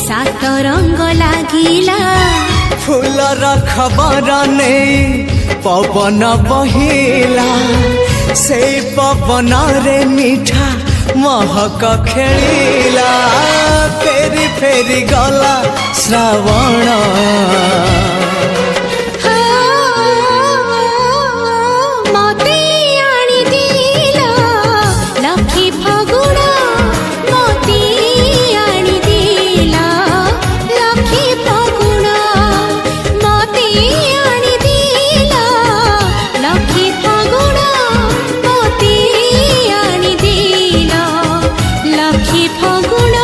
सात रंग लागिला फूलर खबर नहीं पवन बहिला से पवन रे मीठा महक खेलिला फेरी फेरी गला श्रावण मते आनी दिला लखी फगुण मते आनी दिला लखी फगुण मते आनी दिला लखी फगुण मते आनी दिला लखी फगुण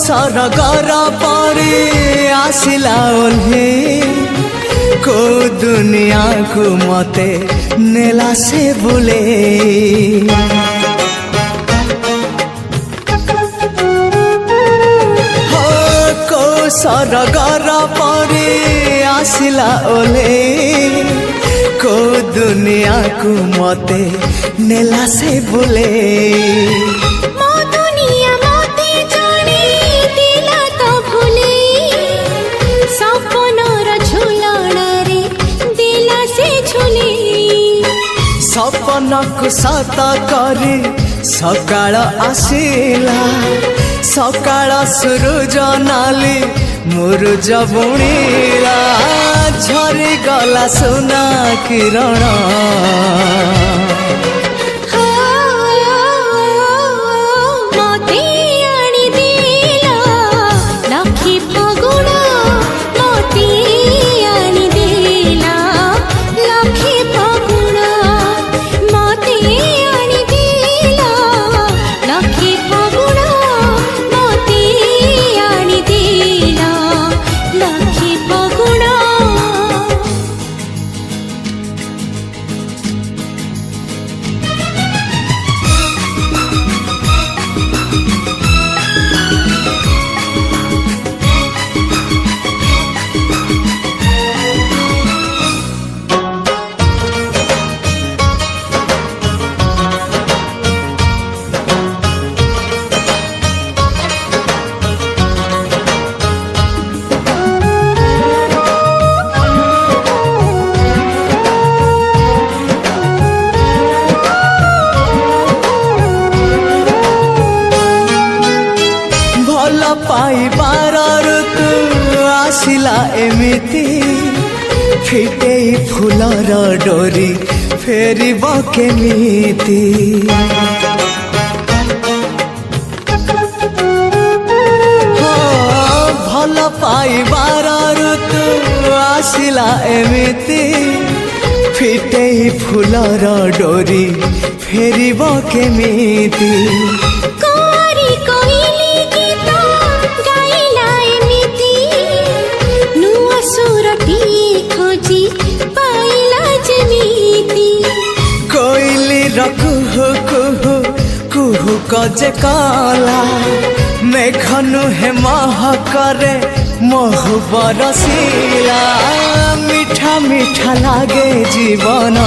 सरगर परे आसिला ओल्हे को दुनिया को मते नेला से बुले हो को सरगर परे आसिला ओल्हे को दुनिया को मते नेला से बुले सपन को सत करे सकाळ आसिला सकाळ सूरज नाली मुरुज बुणीला झरी गला सोना किरण पाइबार ऋतु आसिला एमिति फिटे फूलर डोरी फेरिब केमिति भल पाइबार ऋतु आसिला एमिति फिटे फूलर डोरी फेरिब केमिति कुहु कुहु कुहु कजे काला मेघनु हे महकरे महु बरसीला मीठा मीठा लागे जीवन।